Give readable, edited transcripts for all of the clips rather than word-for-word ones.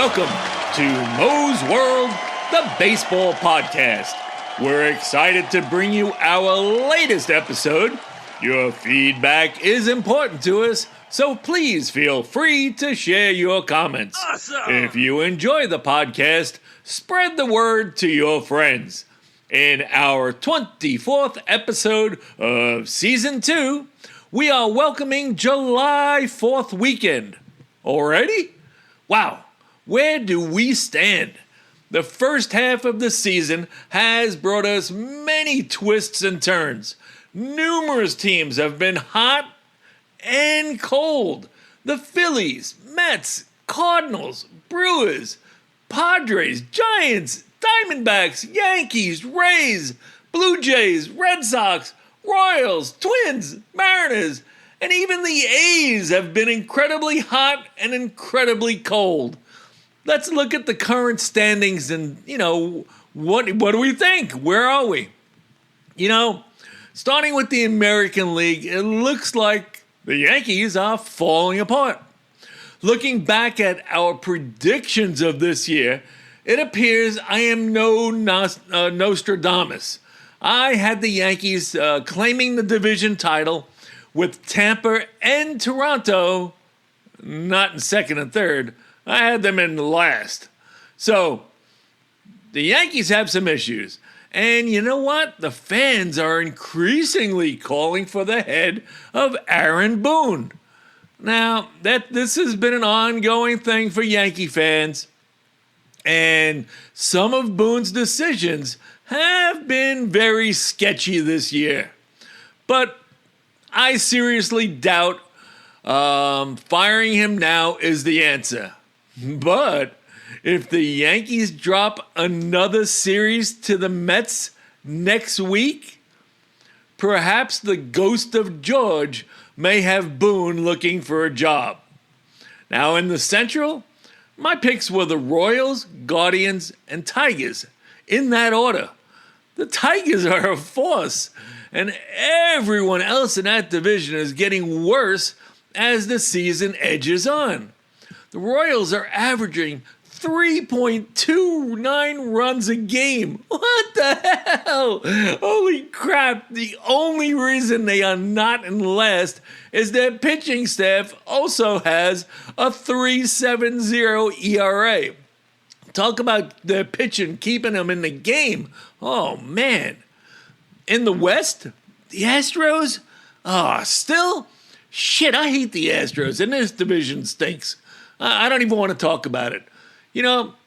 welcome to Mo's World, the baseball podcast. We're excited to bring you our latest episode. Your feedback is important to us, so please feel free to share your comments. Awesome. If you enjoy the podcast, spread the word to your friends. In our 24th episode of Season 2, we are welcoming July 4th weekend. Already? Wow, where do we stand? The first half of the season has brought us many twists and turns. Numerous teams have been hot and cold. The Phillies, Mets, Cardinals, Brewers, Padres, Giants, Diamondbacks, Yankees, Rays, Blue Jays, Red Sox, Royals, Twins, Mariners, and even the A's have been incredibly hot and incredibly cold. Let's look at the current standings and, what do we think? Where are we? Starting with the American League, it looks like the Yankees are falling apart. Looking back at our predictions of this year, it appears I am no Nostradamus. I had the Yankees claiming the division title with Tampa and Toronto, not in second and third. I had them in last. So, the Yankees have some issues. And you know what? The fans are increasingly calling for the head of Aaron Boone. Now, this has been an ongoing thing for Yankee fans. And some of Boone's decisions have been very sketchy this year. But I seriously doubt firing him now is the answer. But if the Yankees drop another series to the Mets next week, perhaps the ghost of George may have Boone looking for a job. Now in the Central, my picks were the Royals, Guardians, and Tigers, in that order. The Tigers are a force, and everyone else in that division is getting worse as the season edges on. The Royals are averaging 3.29 runs a game. What the hell? Holy crap. The only reason they are not in last is their pitching staff also has a 3.70 ERA. Talk about their pitching keeping them in the game. Oh, man. In the West, the Astros? Still? Shit, I hate the Astros, and this division stinks. I don't even want to talk about it.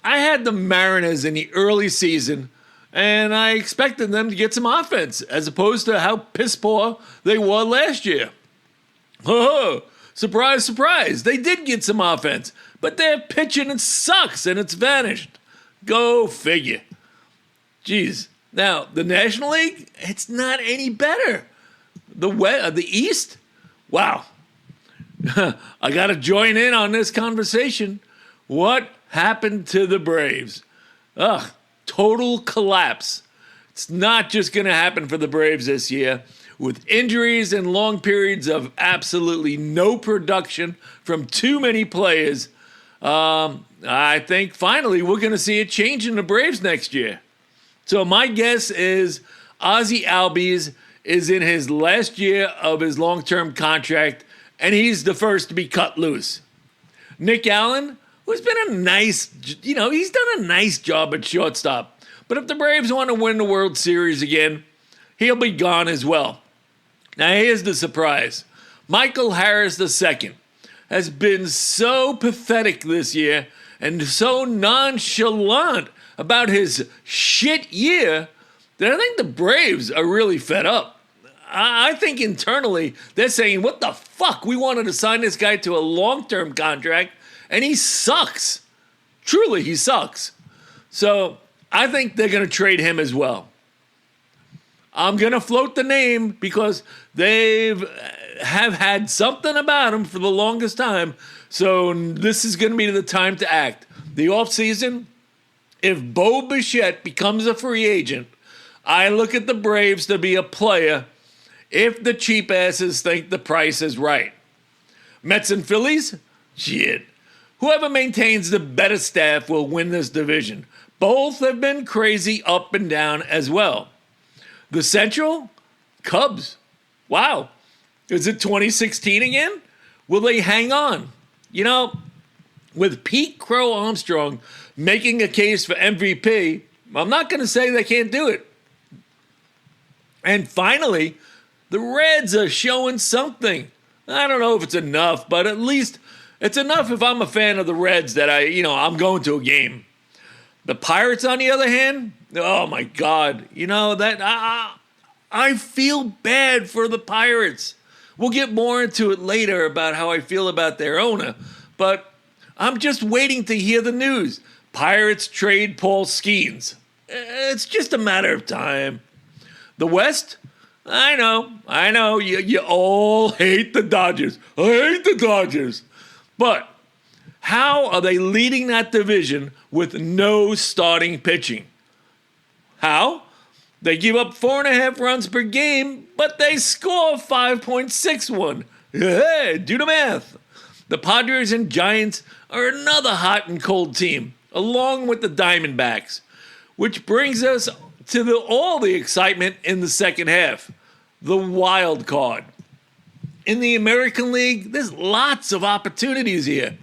I had the Mariners in the early season, and I expected them to get some offense, as opposed to how piss poor they were last year. Oh, surprise, surprise. They did get some offense, but their pitching sucks, and it's vanished. Go figure. Jeez. Now, the National League, it's not any better. The East? Wow. I got to join in on this conversation. What happened to the Braves? Total collapse. It's not just going to happen for the Braves this year. With injuries and long periods of absolutely no production from too many players, I think finally we're going to see a change in the Braves next year. So my guess is Ozzie Albies is in his last year of his long-term contract, and he's the first to be cut loose. Nick Allen, who's been he's done a nice job at shortstop. But if the Braves want to win the World Series again, he'll be gone as well. Now here's the surprise. Michael Harris II has been so pathetic this year and so nonchalant about his shit year that I think the Braves are really fed up. I think internally they're saying, what the fuck? We wanted to sign this guy to a long-term contract, and he sucks. Truly, he sucks. So I think they're going to trade him as well. I'm going to float the name because they have had something about him for the longest time. So this is going to be the time to act. The offseason, if Bo Bichette becomes a free agent, I look at the Braves to be a player if the cheap asses think the price is right. Mets and Phillies? Shit. Whoever maintains the better staff will win this division. Both have been crazy up and down as well. The Central? Cubs. Wow. Is it 2016 again? Will they hang on? You know, with Pete Crow Armstrong making a case for MVP, I'm not going to say they can't do it. And finally, the Reds are showing something. I don't know if it's enough, but at least it's enough if I'm a fan of the Reds that I'm going to a game. The Pirates, on the other hand, oh my God, I feel bad for the Pirates. We'll get more into it later about how I feel about their owner, but I'm just waiting to hear the news. Pirates trade Paul Skeens. It's just a matter of time. The West? I know, you all hate the Dodgers. I hate the Dodgers. But how are they leading that division with no starting pitching? How? They give up 4.5 runs per game, but they score 5.61. Hey, do the math. The Padres and Giants are another hot and cold team, along with the Diamondbacks, which brings us to all the excitement in the second half, the wild card. In the American League, there's lots of opportunities here.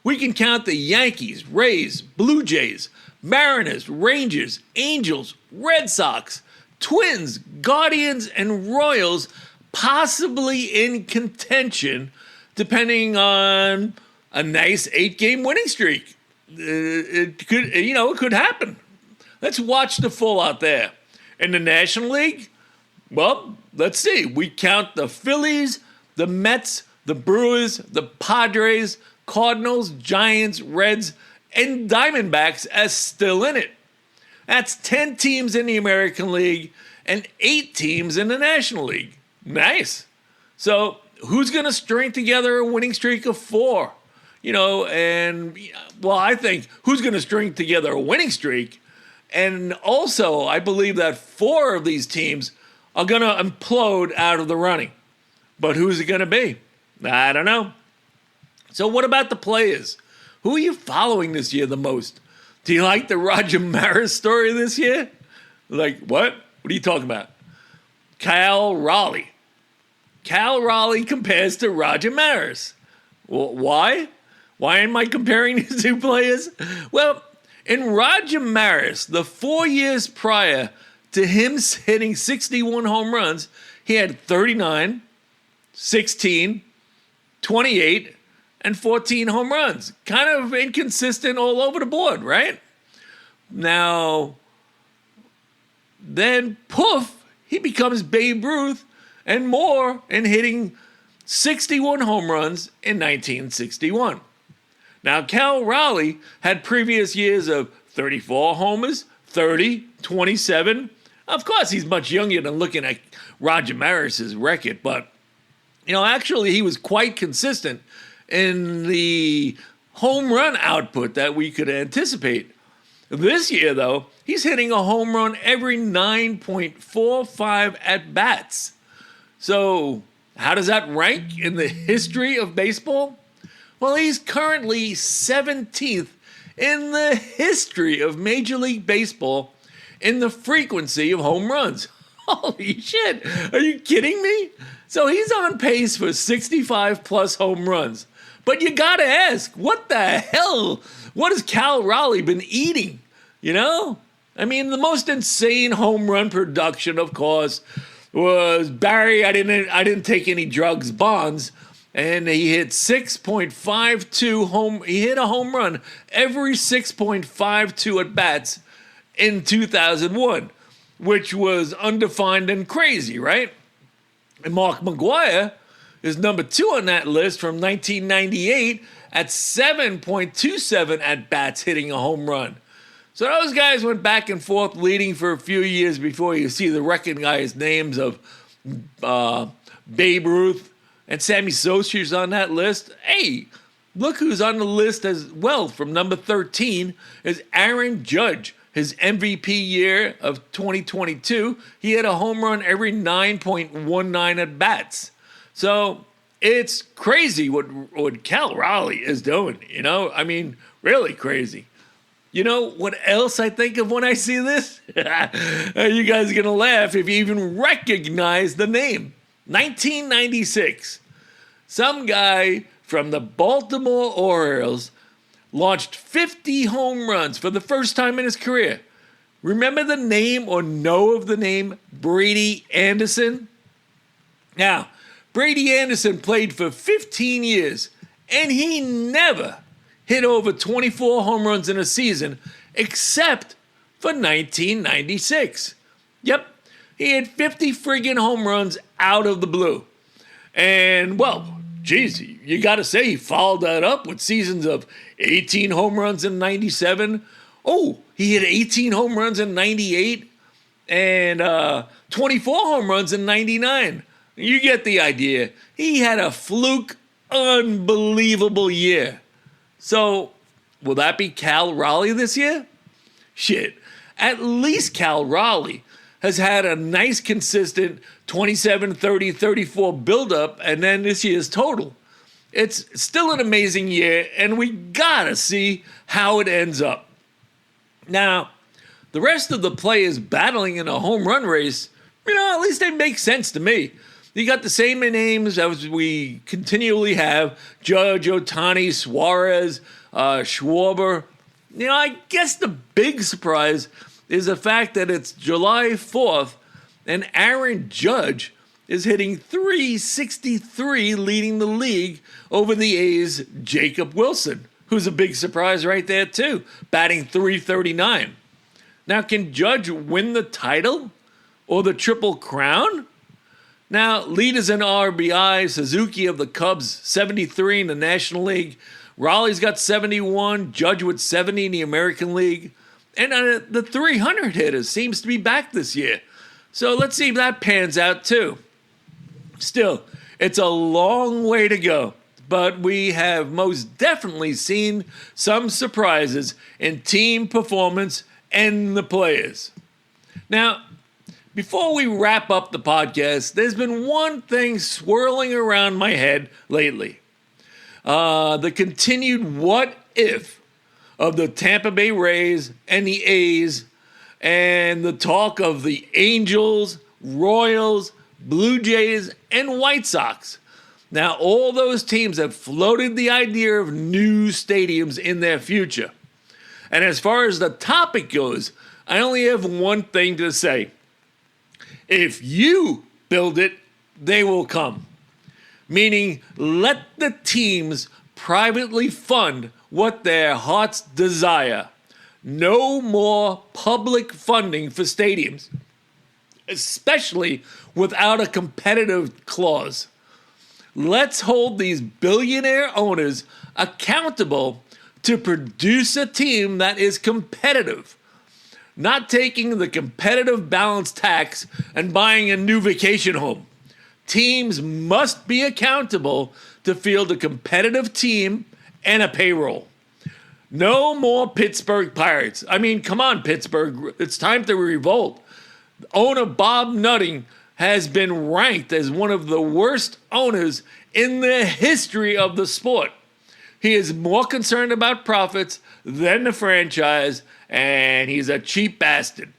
We can count the Yankees, Rays, Blue Jays, Mariners, Rangers, Angels, Red Sox, Twins, Guardians, and Royals possibly in contention, depending on a nice 8-game winning streak. It could happen. Let's watch the fallout there. In the National League, well, let's see. We count the Phillies, the Mets, the Brewers, the Padres, Cardinals, Giants, Reds, and Diamondbacks as still in it. That's 10 teams in the American League and 8 teams in the National League. Nice. So who's going to string together a winning streak of 4? I think who's going to string together a winning streak? And also, I believe that 4 of these teams are going to implode out of the running. But who's it going to be? I don't know. So what about the players? Who are you following this year the most? Do you like the Roger Maris story this year? Like, what? What are you talking about? Cal Raleigh. Cal Raleigh compares to Roger Maris. Well, why? Why am I comparing these two players? Well, in Roger Maris, the 4 years prior to him hitting 61 home runs, he had 39, 16, 28, and 14 home runs. Kind of inconsistent all over the board, right? Now, then poof, he becomes Babe Ruth and more in hitting 61 home runs in 1961. Now, Cal Raleigh had previous years of 34 homers, 30, 27. Of course, he's much younger than looking at Roger Maris's record, but, actually he was quite consistent in the home run output that we could anticipate. This year, though, he's hitting a home run every 9.45 at-bats. So, how does that rank in the history of baseball? Well, he's currently 17th in the history of Major League Baseball in the frequency of home runs. Holy shit, are you kidding me? So he's on pace for 65-plus home runs. But you gotta ask, what the hell? What has Cal Raleigh been eating? The most insane home run production, of course, was Barry, I didn't take any drugs, Bonds, and he hit 6.52 he hit a home run every 6.52 at bats in 2001, which was undefined and crazy, right? And Mark McGwire is number 2 on that list from 1998 at 7.27 at bats hitting a home run. So those guys went back and forth leading for a few years before you see the recognized names of Babe Ruth and Sammy Sosa's on that list. Hey, look who's on the list as well from number 13 is Aaron Judge. His MVP year of 2022, he had a home run every 9.19 at bats. So It's crazy what Cal Raleigh is doing, I mean, really crazy. You know what else I think of when I see this? You guys are going to laugh if you even recognize the name. 1996. Some guy from the Baltimore Orioles launched 50 home runs for the first time in his career. Remember the name or know of the name Brady Anderson? Now, Brady Anderson played for 15 years, and he never hit over 24 home runs in a season, except for 1996. Yep, he had 50 friggin' home runs out of the blue. And, well, geez, you got to say he followed that up with seasons of 18 home runs in 97. Oh, he hit 18 home runs in 98 and 24 home runs in 99. You get the idea. He had a fluke, unbelievable year. So, will that be Cal Raleigh this year? Shit, at least Cal Raleigh has had a nice consistent 27, 30, 34 buildup, and then this year's total. It's still an amazing year, and we gotta see how it ends up. Now, the rest of the players battling in a home run race, at least they make sense to me. You got the same names as we continually have: Judge, Ohtani, Suarez, Schwarber. I guess the big surprise is the fact that it's July 4th and Aaron Judge is hitting .363, leading the league over the A's' Jacob Wilson, who's a big surprise right there too, batting .339. Now, can Judge win the title or the Triple Crown? Now, leaders in RBI, Suzuki of the Cubs, 73 in the National League. Raleigh's got 71, Judge with 70 in the American League. And the 300 hitter seems to be back this year. So let's see if that pans out too. Still, it's a long way to go, but we have most definitely seen some surprises in team performance and the players. Now, before we wrap up the podcast, there's been one thing swirling around my head lately. The continued what if of the Tampa Bay Rays and the A's, and the talk of the Angels, Royals, Blue Jays, and White Sox. Now, all those teams have floated the idea of new stadiums in their future. And as far as the topic goes, I only have one thing to say. If you build it, they will come. Meaning, let the teams privately fund what their hearts desire. No more public funding for stadiums, especially without a competitive clause. Let's hold these billionaire owners accountable to produce a team that is competitive. Not taking the competitive balance tax and buying a new vacation home. Teams must be accountable to field a competitive team and a payroll. No more Pittsburgh Pirates. I mean, come on, Pittsburgh. It's time to revolt. Owner Bob Nutting has been ranked as one of the worst owners in the history of the sport. He is more concerned about profits than the franchise, and he's a cheap bastard.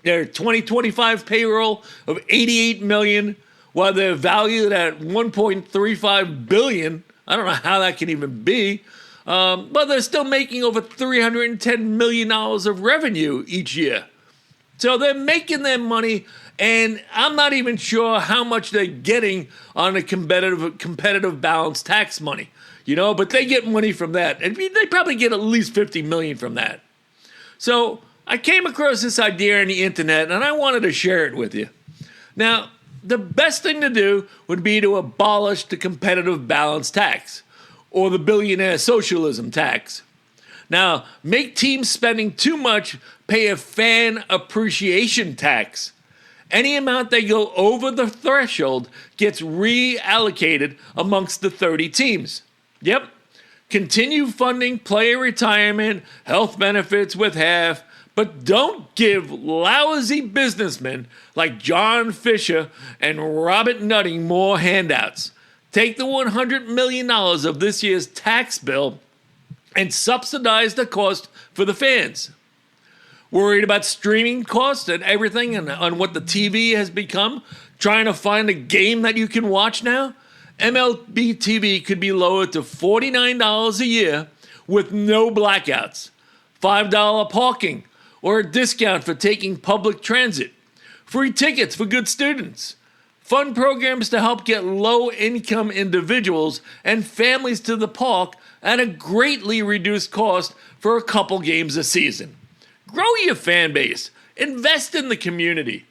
Their 2025 payroll of $88 million, while they're valued at $1.35 billion. I don't know how that can even be. But they're still making over $310 million of revenue each year. So they're making their money, and I'm not even sure how much they're getting on a competitive balance tax money. But they get money from that. And they probably get at least $50 million from that. So I came across this idea on the internet, and I wanted to share it with you. Now, the best thing to do would be to abolish the competitive balance tax, or the billionaire socialism tax. Now, make teams spending too much pay a fan appreciation tax. Any amount they go over the threshold gets reallocated amongst the 30 teams. Yep. Continue funding player retirement, health benefits with half, but don't give lousy businessmen like John Fisher and Robert Nutting more handouts. Take the $100 million of this year's tax bill and subsidize the cost for the fans. Worried about streaming costs and everything and on what the TV has become? Trying to find a game that you can watch now? MLB TV could be lowered to $49 a year with no blackouts, $5 parking, or a discount for taking public transit, free tickets for good students, fun programs to help get low-income individuals and families to the park at a greatly reduced cost for a couple games a season. Grow your fan base. Invest in the community.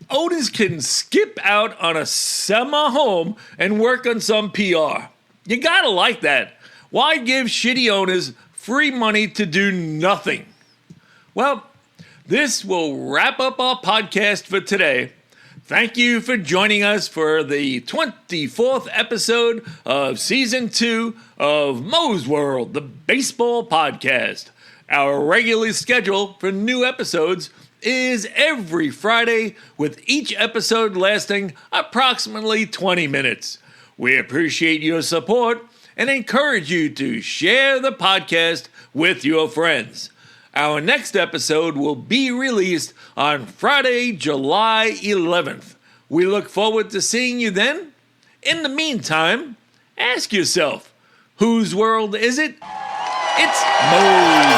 Owners can skip out on a summer home and work on some PR. You gotta like that. Why give shitty owners free money to do nothing? Well, this will wrap up our podcast for today. Thank you for joining us for the 24th episode of Season 2 of Mo's World, the baseball podcast. Our regular schedule for new episodes is every Friday, with each episode lasting approximately 20 minutes. We appreciate your support and encourage you to share the podcast with your friends. Our next episode will be released on Friday, July 11th. We look forward to seeing you then. In the meantime, ask yourself, whose world is it? It's Mo's.